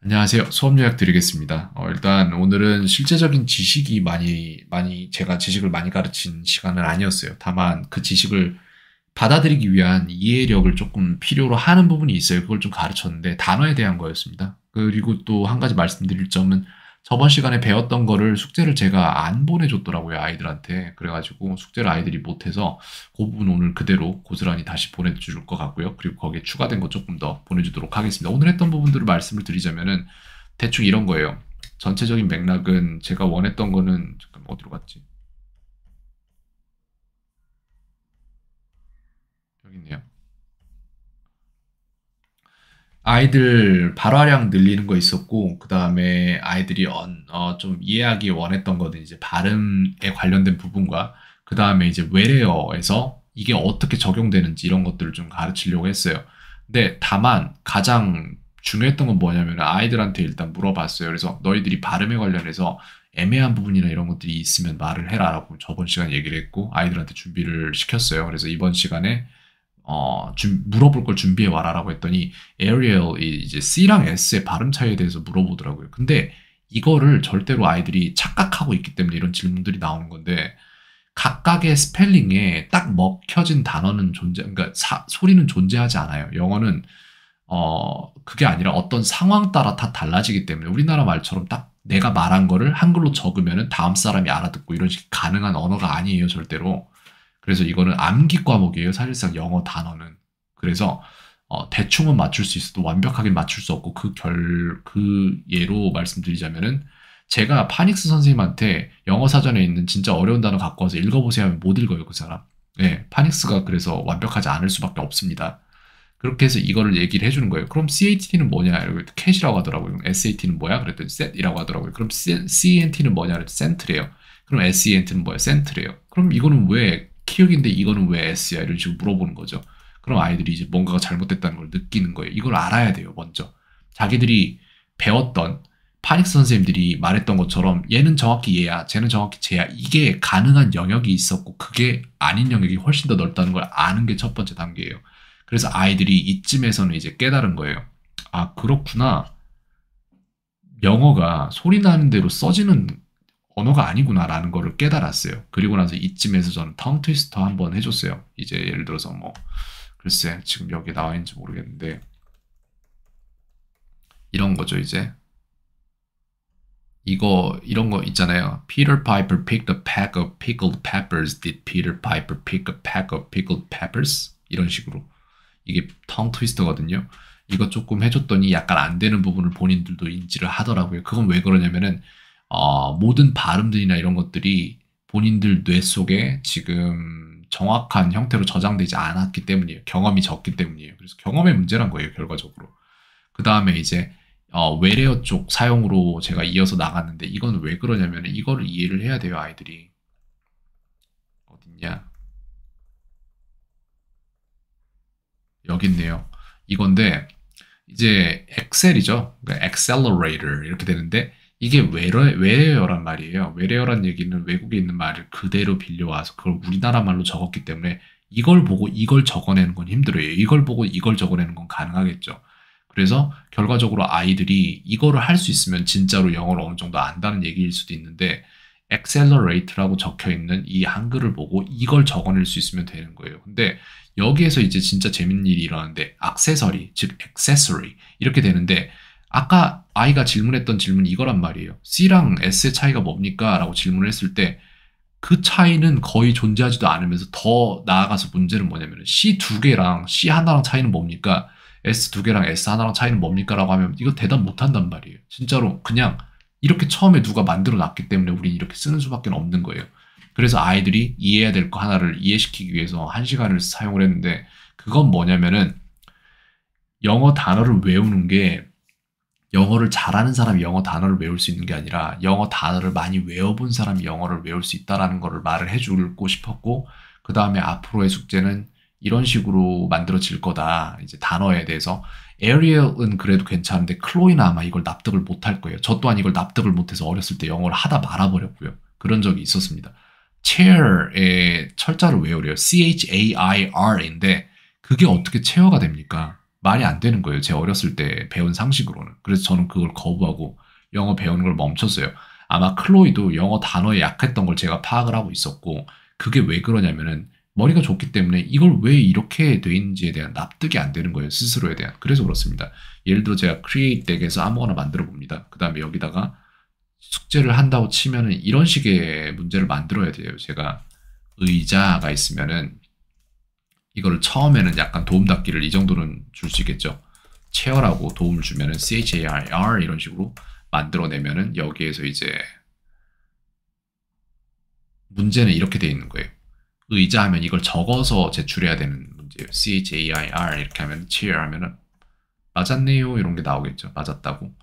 안녕하세요. 수업 요약 드리겠습니다. 일단 오늘은 실제적인 지식이 제가 지식을 많이 가르친 시간은 아니었어요. 다만 그 지식을 받아들이기 위한 이해력을 조금 필요로 하는 부분이 있어요. 그걸 좀 가르쳤는데 단어에 대한 거였습니다. 그리고 또 한 가지 말씀드릴 점은 저번 시간에 배웠던 거를 숙제를 제가 안 보내줬더라고요. 아이들한테. 그래가지고 숙제를 아이들이 못해서 그 부분 오늘 그대로 고스란히 다시 보내줄 것 같고요. 그리고 거기에 추가된 거 조금 더 보내주도록 하겠습니다. 오늘 했던 부분들을 말씀을 드리자면은 대충 이런 거예요. 전체적인 맥락은 제가 원했던 거는 잠깐 어디로 갔지? 여기 있네요. 아이들 발화량 늘리는 거 있었고, 그 다음에 아이들이 좀 이해하기 원했던 거는 이제 발음에 관련된 부분과, 그 다음에 이제 외래어에서 이게 어떻게 적용되는지 이런 것들을 좀 가르치려고 했어요. 근데 다만 가장 중요했던 건 뭐냐면 아이들한테 일단 물어봤어요. 그래서 너희들이 발음에 관련해서 애매한 부분이나 이런 것들이 있으면 말을 해라라고 저번 시간에 얘기를 했고, 아이들한테 준비를 시켰어요. 그래서 이번 시간에 물어볼 걸 준비해 와라라고 했더니 에리얼이 이제 C랑 S의 발음 차이에 대해서 물어보더라고요. 근데 이거를 절대로 아이들이 착각하고 있기 때문에 이런 질문들이 나오는 건데 각각의 스펠링에 딱 먹혀진 단어는 그러니까 소리는 존재하지 않아요. 영어는 그게 아니라 어떤 상황 따라 다 달라지기 때문에 우리나라 말처럼 딱 내가 말한 거를 한글로 적으면은 다음 사람이 알아듣고 이런 식이 가능한 언어가 아니에요, 절대로. 그래서 이거는 암기 과목이에요. 사실상 영어 단어는. 그래서 대충은 맞출 수 있어도 완벽하게 맞출 수 없고 그 예로 말씀드리자면은 제가 파닉스 선생님한테 영어 사전에 있는 진짜 어려운 단어 갖고 와서 읽어보세요 하면 못 읽어요, 그 사람. 네, 파닉스가 그래서 완벽하지 않을 수밖에 없습니다. 그렇게 해서 이거를 얘기를 해주는 거예요. 그럼 CAT는 뭐냐? 이러고 캣이라고 하더라고요. 그럼 SAT는 뭐야? 그랬더니 set이라고 하더라고요. 그럼 CNT는 뭐냐? 그랬더니 cent래요. 그럼 SENT는 뭐야? cent래요. 그럼 이거는 왜 키읔인데 이거는 왜 S야? 이런 식으로 물어보는 거죠. 그럼 아이들이 이제 뭔가가 잘못됐다는 걸 느끼는 거예요. 이걸 알아야 돼요, 먼저. 자기들이 배웠던 파닉스 선생님들이 말했던 것처럼 얘는 정확히 얘야, 쟤는 정확히 쟤야. 이게 가능한 영역이 있었고 그게 아닌 영역이 훨씬 더 넓다는 걸 아는 게 첫 번째 단계예요. 그래서 아이들이 이쯤에서는 이제 깨달은 거예요. 아, 그렇구나. 영어가 소리 나는 대로 써지는 언어가 아니구나라는 거를 깨달았어요. 그리고 나서 이쯤에서 저는 텅 트위스터 한번 해줬어요. 이제 예를 들어서 뭐 글쎄 지금 여기 나와 있는지 모르겠는데 이런 거죠. 이제 이런 거 있잖아요. Peter Piper picked a pack of pickled peppers. Did Peter Piper pick a pack of pickled peppers? 이런 식으로 이게 텅 트위스터거든요. 이거 조금 해줬더니 약간 안 되는 부분을 본인들도 인지를 하더라고요. 그건 왜 그러냐면은 모든 발음들이나 이런 것들이 본인들 뇌 속에 지금 정확한 형태로 저장되지 않았기 때문이에요. 경험이 적기 때문이에요. 그래서 경험의 문제란 거예요, 결과적으로. 그 다음에 이제 외래어 쪽 사용으로 제가 이어서 나갔는데 이건 왜 그러냐면 이거를 이해를 해야 돼요, 아이들이. 어딨냐? 여기 있네요. 이건데 이제 엑셀이죠. 그러니까 accelerator 이렇게 되는데 이게 외래어란 말이에요. 외래어란 얘기는 외국에 있는 말을 그대로 빌려와서 그걸 우리나라 말로 적었기 때문에 이걸 보고 이걸 적어내는 건 힘들어요. 이걸 보고 이걸 적어내는 건 가능하겠죠. 그래서 결과적으로 아이들이 이거를 할 수 있으면 진짜로 영어를 어느 정도 안다는 얘기일 수도 있는데 accelerate라고 적혀 있는 이 한글을 보고 이걸 적어낼 수 있으면 되는 거예요. 근데 여기에서 이제 진짜 재밌는 일이 일어나는데 액세서리, 즉 accessory 이렇게 되는데 아까 아이가 질문했던 질문이 이거란 말이에요. C랑 S의 차이가 뭡니까? 라고 질문을 했을 때 그 차이는 거의 존재하지도 않으면서 더 나아가서 문제는 뭐냐면 C 두 개랑 C 하나랑 차이는 뭡니까? S 두 개랑 S 하나랑 차이는 뭡니까? 라고 하면 이거 대답 못 한단 말이에요. 진짜로 그냥 이렇게 처음에 누가 만들어 놨기 때문에 우리 이렇게 쓰는 수밖에 없는 거예요. 그래서 아이들이 이해해야 될 거 하나를 이해시키기 위해서 1시간을 사용을 했는데 그건 뭐냐면은 영어 단어를 외우는 게 영어를 잘하는 사람이 영어 단어를 외울 수 있는 게 아니라 영어 단어를 많이 외워본 사람이 영어를 외울 수 있다라는 거를 말을 해주고 싶었고 그 다음에 앞으로의 숙제는 이런 식으로 만들어질 거다. 이제 단어에 대해서 에리얼은 그래도 괜찮은데 클로이는 아마 이걸 납득을 못할 거예요. 저 또한 이걸 납득을 못해서 어렸을 때 영어를 하다 말아버렸고요. 그런 적이 있었습니다. chair의 철자를 외우래요. CHAIR인데 그게 어떻게 체어가 됩니까? 말이 안 되는 거예요. 제 어렸을 때 배운 상식으로는. 그래서 저는 그걸 거부하고 영어 배우는 걸 멈췄어요. 아마 클로이도 영어 단어에 약했던 걸 제가 파악을 하고 있었고, 그게 왜 그러냐면은 머리가 좋기 때문에 이걸 왜 이렇게 돼 있는지에 대한 납득이 안 되는 거예요. 스스로에 대한. 그래서 그렇습니다. 예를 들어 제가 create 덱에서 아무거나 만들어 봅니다. 그 다음에 여기다가 숙제를 한다고 치면은 이런 식의 문제를 만들어야 돼요. 제가 의자가 있으면은 이거를 처음에는 약간 도움닫기를 이 정도는 줄 수 있겠죠. 체어라고 도움을 주면은 CHAR 이런 식으로 만들어내면은 여기에서 이제 문제는 이렇게 돼 있는 거예요. 의자 하면 이걸 적어서 제출해야 되는 문제예요. CHAIR 이렇게 하면 chair 하면은 맞았네요 이런 게 나오겠죠. 맞았다고.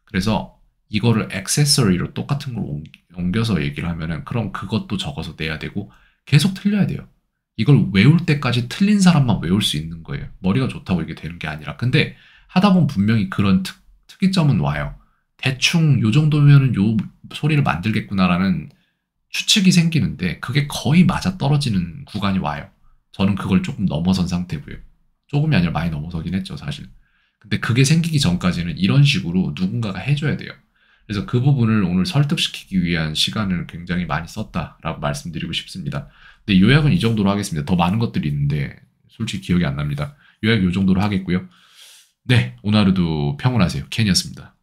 그래서 이거를 액세서리로 똑같은 걸 옮겨서 얘기를 하면은 그럼 그것도 적어서 내야 되고 계속 틀려야 돼요. 이걸 외울 때까지 틀린 사람만 외울 수 있는 거예요. 머리가 좋다고 이게 되는 게 아니라. 근데 하다 보면 분명히 그런 특이점은 와요. 대충 요 정도면은 요 소리를 만들겠구나라는 추측이 생기는데 그게 거의 맞아 떨어지는 구간이 와요. 저는 그걸 조금 넘어선 상태고요. 조금이 아니라 많이 넘어서긴 했죠, 사실. 근데 그게 생기기 전까지는 이런 식으로 누군가가 해줘야 돼요. 그래서 그 부분을 오늘 설득시키기 위한 시간을 굉장히 많이 썼다라고 말씀드리고 싶습니다. 근데 요약은 이 정도로 하겠습니다. 더 많은 것들이 있는데 솔직히 기억이 안 납니다. 요약 이 정도로 하겠고요. 네, 오늘 하루도 평온하세요. 켄이었습니다.